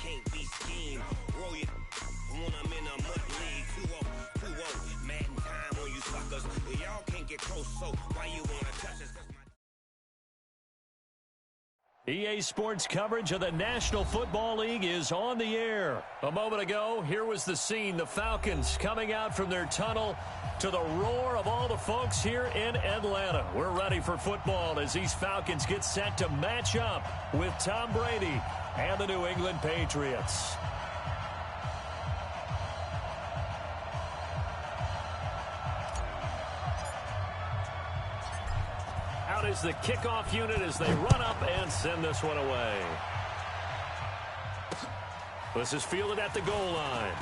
can't be schemed. Roll your when I'm in a mud league. 2-0, Madden time on you suckers. Y'all can't get close, so why you wanna touch us? EA Sports coverage of the National Football League is on the air. A moment ago, here was the scene. The Falcons coming out from their tunnel to the roar of all the folks here in Atlanta. We're ready for football as these Falcons get set to match up with Tom Brady and the New England Patriots. Out is the kickoff unit as they run up and send this one away. This is fielded at the goal line.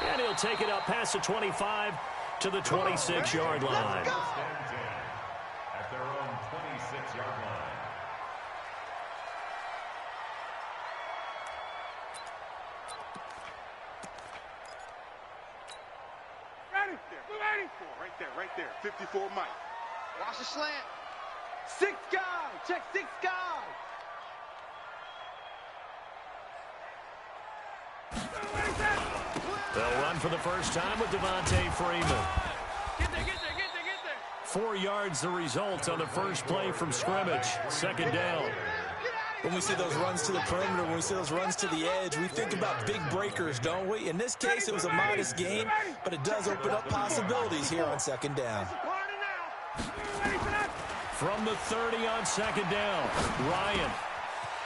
And he'll take it up past the 25 to the 26-yard line. At their own 26-yard line. Right there. 54 Mike. Watch the slant. 6 guy. Check 6 guy. They'll run for the first time with Devontae Freeman. Get there. 4 yards the result on the first play from scrimmage. Second down. When we see those runs to the perimeter, when we see those runs to the edge, we think about big breakers, don't we? In this case, it was a modest gain, but it does open up possibilities here on second down. From the 30 on second down, Ryan.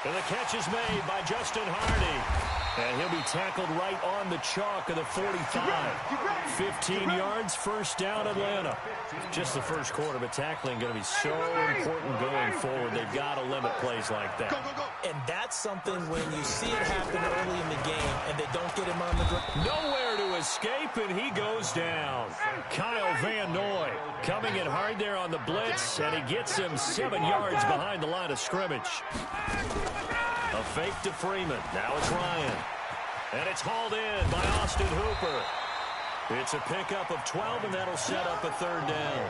And the catch is made by Justin Hardy. And he'll be tackled right on the chalk of the 45. 15 yards, first down, Atlanta. Just the first quarter, but tackling going to be so important going forward. They've got to limit plays like that. And that's something when you see it happen early in the game and they don't get him on the ground. Nowhere to escape, and he goes down. Kyle Van Noy coming in hard there on the blitz, and he gets him 7 yards behind the line of scrimmage. A fake to Freeman. Now it's Ryan. And it's hauled in by Austin Hooper. It's a pickup of 12, and that'll set up a third down.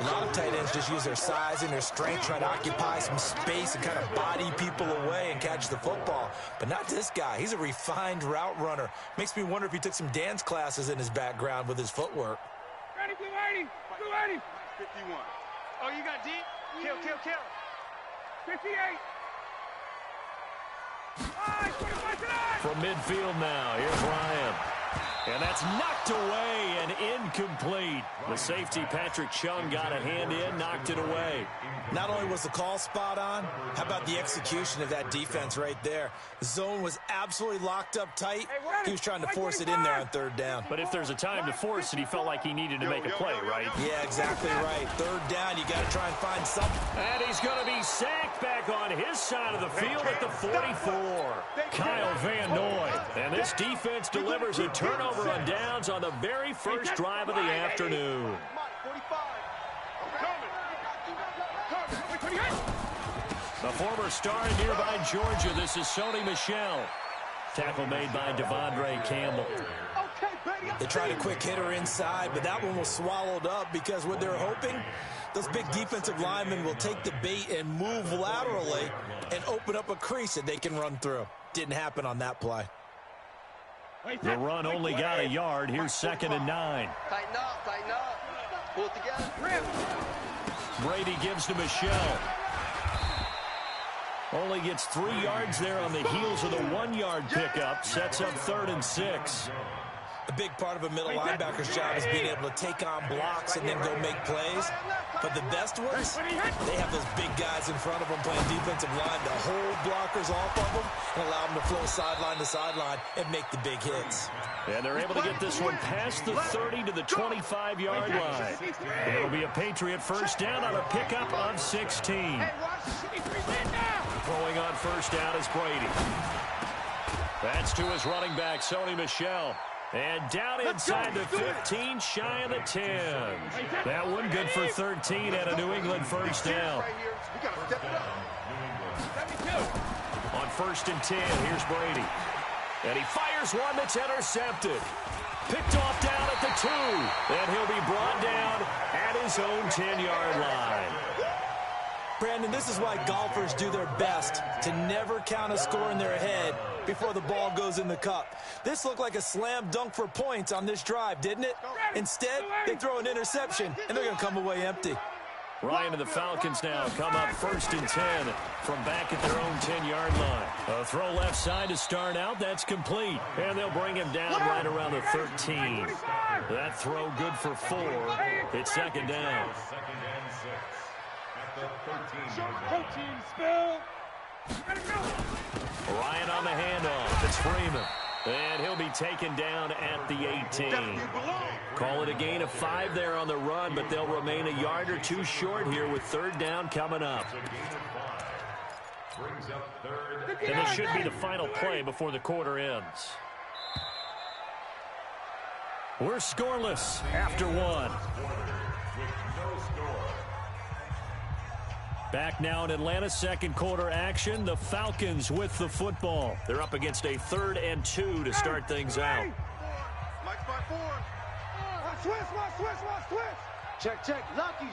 A lot of tight ends just use their size and their strength, try to occupy some space and kind of body people away and catch the football. But not this guy. He's a refined route runner. Makes me wonder if he took some dance classes in his background with his footwork. Ready, blue 80. 51. Oh, you got deep? Kill. 58. From midfield now, here's Ryan. And that's knocked away and incomplete. The safety, Patrick Chung, got a hand in, knocked it away. Not only was the call spot on, how about the execution of that defense right there? The zone was absolutely locked up tight. He was trying to force it in there on third down. But if there's a time to force it, he felt like he needed to make a play, right? Yeah, exactly right. Third down, you got to try and find something. And he's going to be sacked back on his side of the field at the 44. Kyle Van Noy. And this defense delivers a turnover on downs on the very first drive of the afternoon. The former star in nearby Georgia, this is Sony Michel. Tackle made by Devondre Campbell. They tried a quick hitter inside, but that one was swallowed up because what they're hoping, those big defensive linemen will take the bait and move laterally and open up a crease that they can run through. Didn't happen on that play. The run only got a yard. Here's 2nd and 9. Tighten up. Pull it together. Brady gives to Michel. Only gets 3 yards there on the heels of the 1-yard pickup. Sets up 3rd and 6. A big part of a middle linebacker's job is being able to take on blocks and then go make plays. But the best ones, they have those big guys in front of them playing defensive line to hold blockers off of them and allow them to flow sideline to sideline and make the big hits. And they're able to get this one past the 30 to the 25-yard line. It'll be a Patriot first down on a pickup of 16. Throwing on first down is Brady. That's to his running back, Sony Michel. And down inside the 15, shy of the 10. That one good for 13 and a New England first down. On 1st and 10, here's Brady. And he fires one that's intercepted. Picked off down at the 2. And he'll be brought down at his own 10-yard line. Brandon, this is why golfers do their best to never count a score in their head before the ball goes in the cup. This looked like a slam dunk for points on this drive, didn't it? Instead, they throw an interception, and they're going to come away empty. Ryan and the Falcons now come up 1st and 10 from back at their own 10-yard line. A throw left side to start out. That's complete. And they'll bring him down right around the 13. That throw good for 4. It's 2nd down. 2nd and 6 at the 13-yard line. Ryan on the handoff. It's Freeman. And he'll be taken down at the 18. Call it a gain of 5 there on the run, but they'll remain a yard or 2 short here with 3rd down coming up. Brings up 3rd. And this should be the final play before the quarter ends. We're scoreless after 1. With no score. Back now in Atlanta, 2nd quarter action. The Falcons with the football. They're up against a 3rd and 2 to start things out. Mike spot 4. Switch. Check. Lucky.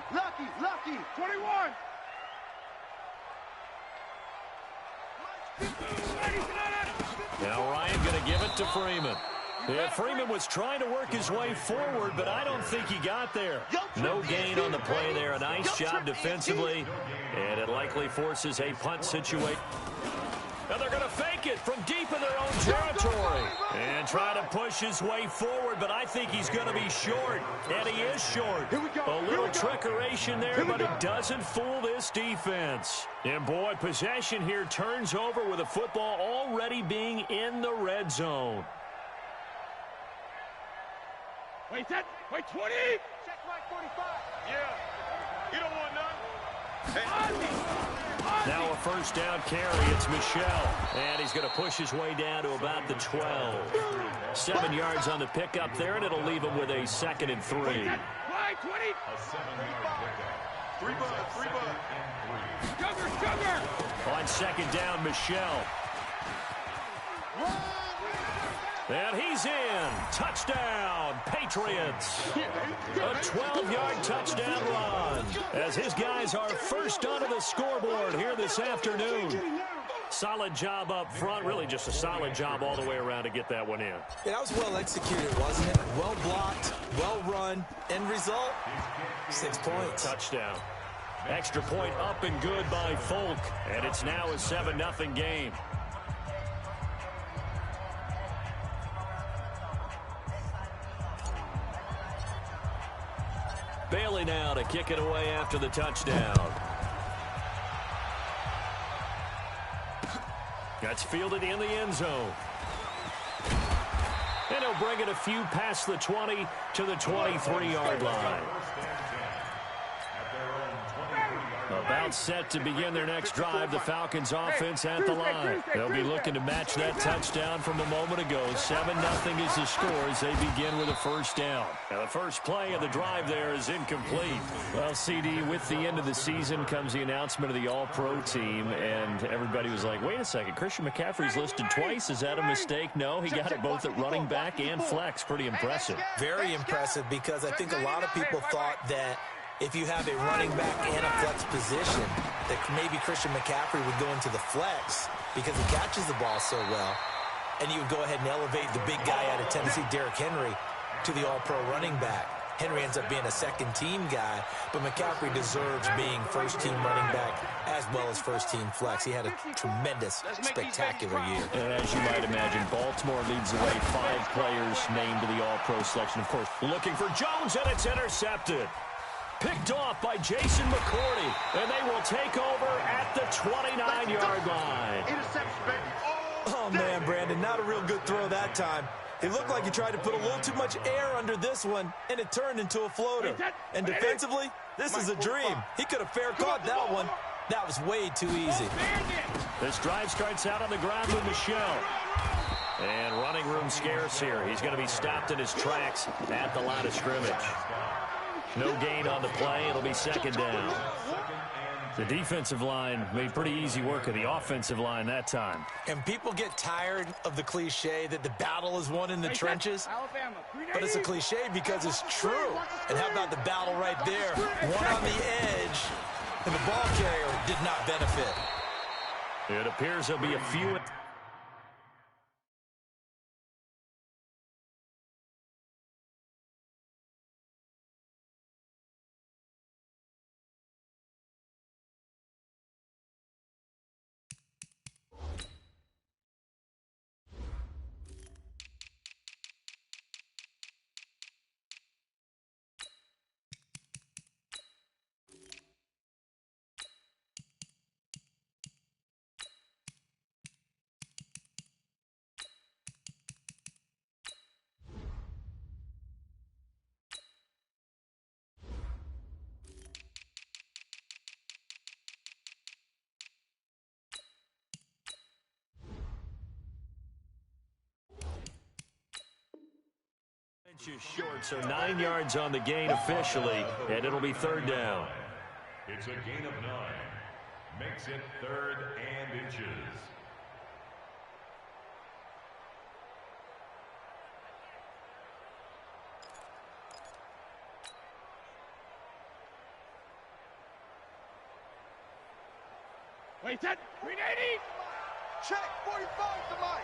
21. Now Ryan going to give it to Freeman. Yeah, Freeman was trying to work his way forward, but I don't think he got there. No gain on the play there. A nice job defensively, and it likely forces a punt situation. And they're going to fake it from deep in their own territory and try to push his way forward, but I think he's going to be short, and he is short. A little trickeration there, but it doesn't fool this defense. And, boy, possession here turns over with the football already being in the red zone. Wait 20. Check right 45. Yeah. You don't want none. Hey. Now a 1st down carry. It's Michel. And he's going to push his way down to about the 12. 7 yards on the pickup there, and it'll leave him with a 2nd and 3. Why 20? A 7-yard pickup. 3 bucks. Sugar. On 2nd down, Michel. And he's in. Touchdown, Patriots. A 12-yard touchdown run as his guys are first onto the scoreboard here this afternoon. Solid job up front. Really just a solid job all the way around to get that one in. Yeah, that was well executed, wasn't it? Well blocked, well run. End result, 6 points. Touchdown. Extra point up and good by Folk. And it's now a 7-0 game. Bailey now to kick it away after the touchdown. That's fielded in the end zone. And he'll bring it a few past the 20 to the 23-yard line. About set to begin their next drive, the Falcons offense at the line. They'll be looking to match that touchdown from a moment ago. 7-0 is the score as they begin with a 1st down. Now the first play of the drive there is incomplete. Well, CD, with the end of the season comes the announcement of the All-Pro team, and everybody was like, wait a second, Christian McCaffrey's listed twice. Is that a mistake? No, he got it both at running back and flex. Pretty impressive. Very impressive, because I think a lot of people thought that if you have a running back and a flex position, that maybe Christian McCaffrey would go into the flex because he catches the ball so well, and you would go ahead and elevate the big guy out of Tennessee, Derrick Henry, to the all-pro running back. Henry ends up being a second-team guy, but McCaffrey deserves being first-team running back as well as first-team flex. He had a tremendous, spectacular year. And as you might imagine, Baltimore leads the way. 5 players named to the all-pro selection. Of course, looking for Jones, and it's intercepted. Picked off by Jason McCourty, and they will take over at the 29-yard line. Interception, baby. Oh, man, Brandon, not a real good throw that time. It looked like he tried to put a little too much air under this one, and it turned into a floater. And defensively, this is a dream. He could have fair caught that one. That was way too easy. This drive starts out on the ground with Michel. And running room scarce here. He's going to be stopped in his tracks at the line of scrimmage. No gain on the play. It'll be 2nd down. The defensive line made pretty easy work of the offensive line that time. And people get tired of the cliche that the battle is won in the trenches. But it's a cliche because it's true. And how about the battle right there? One on the edge, and the ball carrier did not benefit. It appears there'll be a few... Inches short, so 9 yards on the gain officially, and it'll be third down. It's a gain of 9. Makes it 3rd and inches. Wait, set. 380. Check. 45 to Mike.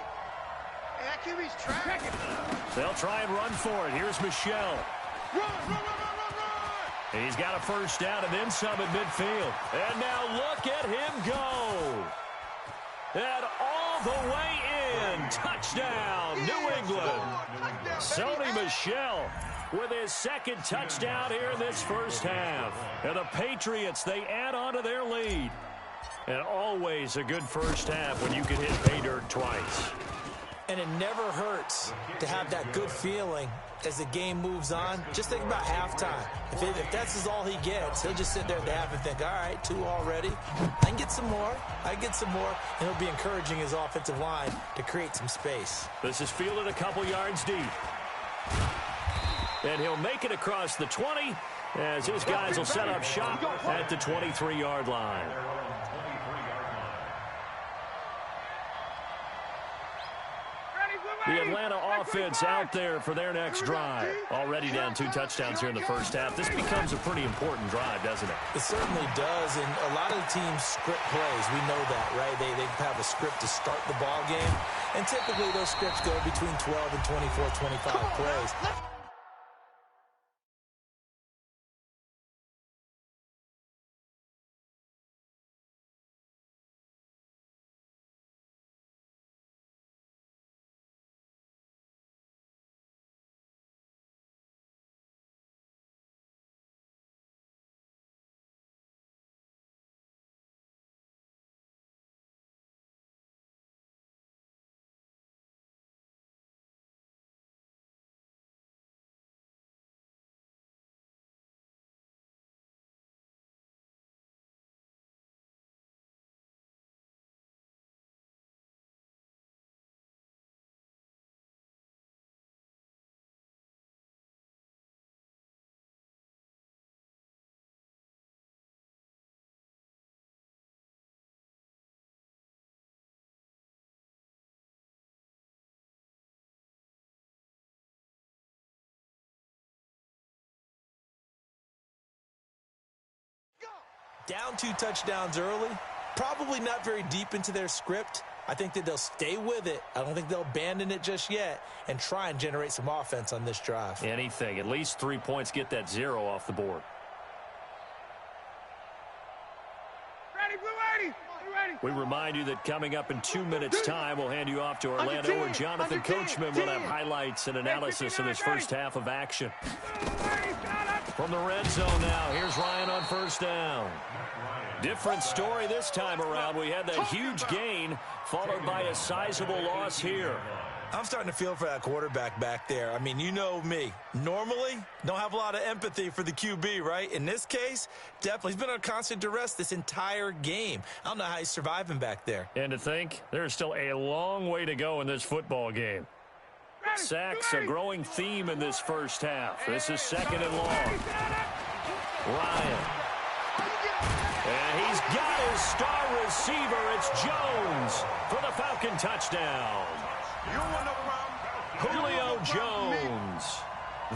Hey, that QB's tracking. They'll try and run for it. Here's Michelle. Run. And he's got a first down and then some at midfield. And now look at him go. And all the way in. Touchdown, New England. Sony Michel with his second touchdown here in this first half. And the Patriots, they add on to their lead. And always a good first half when you can hit pay dirt twice. And it never hurts to have that good feeling as the game moves on. Just think about halftime. If that's all he gets, he'll just sit there at the half and think, all right, 2 already. I can get some more. And he'll be encouraging his offensive line to create some space. This is fielded a couple yards deep. And he'll make it across the 20 as his guys will set up shop at the 23-yard line. The Atlanta offense out there for their next drive. Already down 2 touchdowns here in the first half. This becomes a pretty important drive, doesn't it? It certainly does, and a lot of the teams script plays. We know that, right? They have a script to start the ball game, and typically those scripts go between 12 and 24, 25 plays. Down 2 touchdowns early, probably not very deep into their script. I think that they'll stay with it. I don't think they'll abandon it just yet and try and generate some offense on this drive. Anything. At least 3 points, get that 0 off the board. Ready, Blue 80. We remind you that coming up in 2 minutes' time, we'll hand you off to Orlando where Jonathan Coachman will have highlights and analysis of this first half of action. From the red zone now, here's Ryan on first down. Different story this time around. We had that huge gain followed by a sizable loss here. I'm starting to feel for that quarterback back there. I mean, you know me. Normally, don't have a lot of empathy for the QB, right? In this case, definitely. He's been on constant duress this entire game. I don't know how he's surviving back there. And to think, there's still a long way to go in this football game. Sacks, a growing theme in this first half. This is 2nd and long. Ryan. And he's got his star receiver. It's Jones for the Falcon touchdown. Julio Jones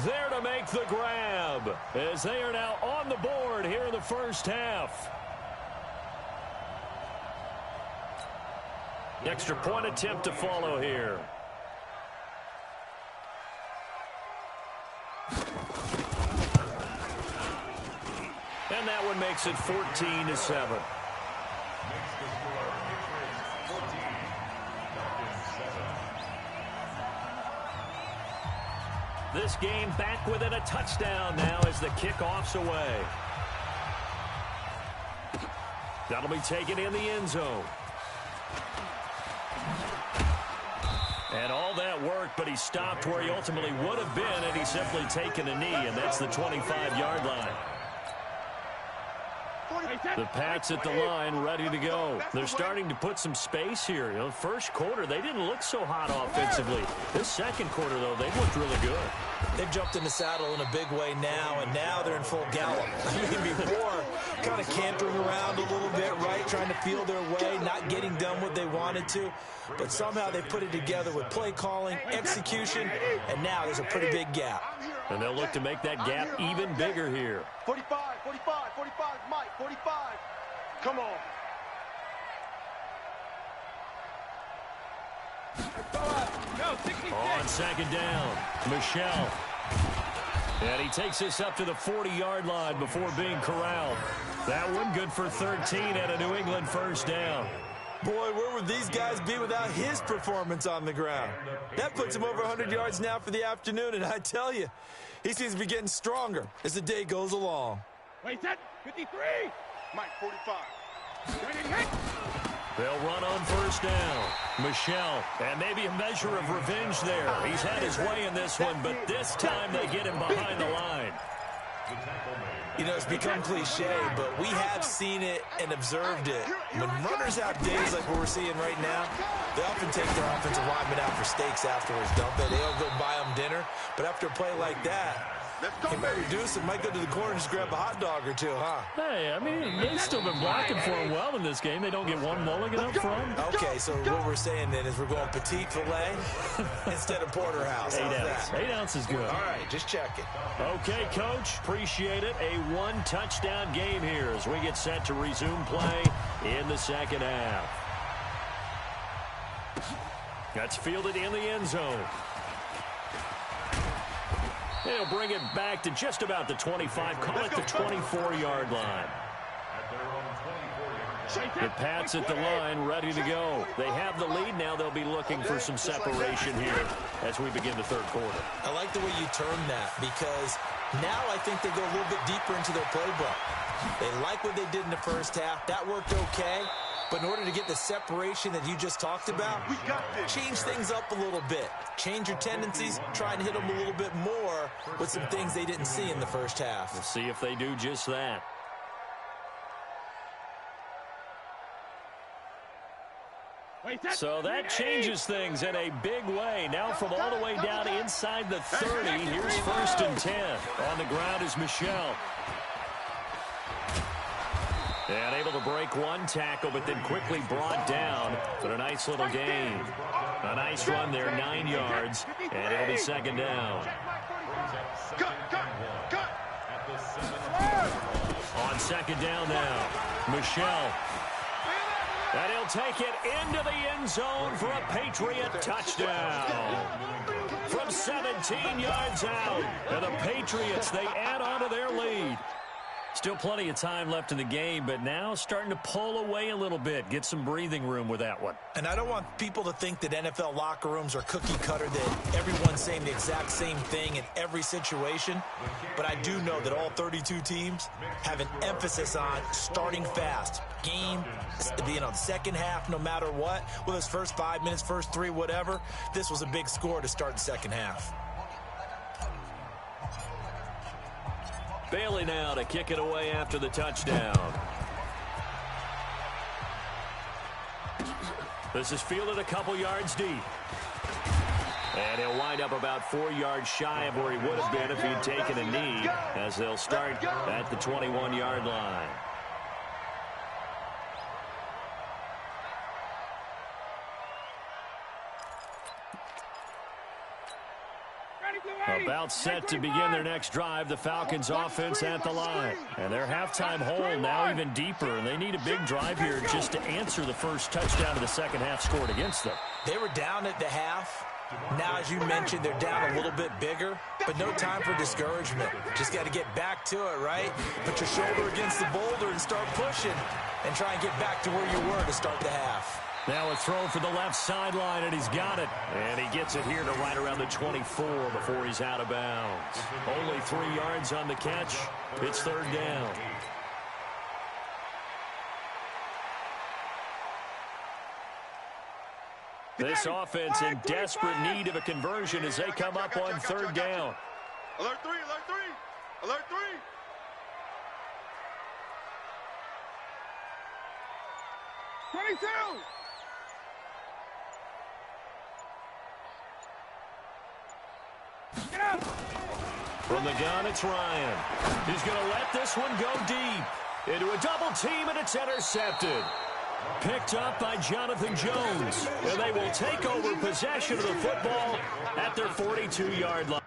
there to make the grab as they are now on the board here in the first half. Extra point attempt to follow here. And that one makes it 14-7. This game back within a touchdown now as the kickoff's away. That'll be taken in the end zone. And all that work, but he stopped where he ultimately would have been had he simply taken a knee, and that's the 25-yard line. The Pats at the line, ready to go. They're starting to put some space here. You know, first quarter, they didn't look so hot offensively. This second quarter, though, they looked really good. They've jumped in the saddle in a big way now, and now they're in full gallop. I mean, before, kind of cantering around a little bit, right, trying to feel their way, not getting done what they wanted to. But somehow they put it together with play calling, execution, and now there's a pretty big gap. And they'll look to make that gap even bigger here. 45, 45, 45, Mike, 45. Come on. On second down, Michel. And he takes this up to the 40-yard line before being corralled. That one good for 13 and a New England first down. Boy, where would these guys be without his performance on the ground? That puts him over 100 yards now for the afternoon, and I tell you, he seems to be getting stronger as the day goes along. Wait, set. 53. Mike, 45. Ready, hit. They'll run on first down. Michel, and maybe a measure of revenge there. He's had his way in this one, but this time they get him behind the line. You know, it's become cliche, but we have seen it and observed it. When runners have days like what we're seeing right now, they often take their offensive linemen out for steaks afterwards, don't they? They'll go buy them dinner, but after a play like that, he might reduce it, might go to the corner and just grab a hot dog or two, huh? Hey, I mean, they've still been blocking for him well in this game. They don't get one mulligan up front. Okay, so what we're saying then is we're going petite filet instead of porterhouse. 8 ounce. 8 ounce is good. All right, just checking. Okay, Coach, appreciate it. A one-touchdown game here as we get set to resume play in the second half. That's fielded in the end zone. They'll bring it back to just about the 25, call it the 24-yard line. The Pats at the line, ready to go. They have the lead. Now they'll be looking for some separation here as we begin the third quarter. I like the way you termed that because now I think they go a little bit deeper into their playbook. They like what they did in the first half. That worked okay. But in order to get the separation that you just talked about, change things up a little bit. Change your tendencies, try and hit them a little bit more with some things they didn't see in the first half. We'll see if they do just that. So that changes things in a big way. Now from all the way down inside the 30, here's 1st and 10. On the ground is Michel. And able to break one tackle, but then quickly brought down. But a nice little gain. A nice run there, 9 yards. And it'll be second down. On second down now, Michel. And he'll take it into the end zone for a Patriot touchdown. From 17 yards out. And the Patriots, they add on to their lead. Still plenty of time left in the game, but now starting to pull away a little bit. Get some breathing room with that one. And I don't want people to think that NFL locker rooms are cookie cutter, that everyone's saying the exact same thing in every situation. But I do know that all 32 teams have an emphasis on starting fast. Game, the second half, no matter what. Whether it's first 5 minutes, first 3, whatever. This was a big score to start the second half. Bailey now to kick it away after the touchdown. This is fielded a couple yards deep. And he'll wind up about 4 yards shy of where he would have been if he'd taken a knee, as they'll start at the 21-yard line. Ready, About set to begin their next drive, the Falcons offense at the line. And their halftime hole now even deeper, and they need a big drive here just to answer the first touchdown of the second half scored against them. They were down at the half. Now, as you mentioned, they're down a little bit bigger, but no time for discouragement. Just got to get back to it, right? Put your shoulder against the boulder and start pushing and try and get back to where you were to start the half. Now a throw for the left sideline, and he's got it. And he gets it here to right around the 24 before he's out of bounds. Only 3 yards on the catch. It's third down. This offense in desperate need of a conversion as they come up on third down. Alert 3, alert 3, alert 3. From the gun, it's Ryan. He's going to let this one go deep. Into a double team, and it's intercepted. Picked up by Jonathan Jones. And they will take over possession of the football at their 42-yard line.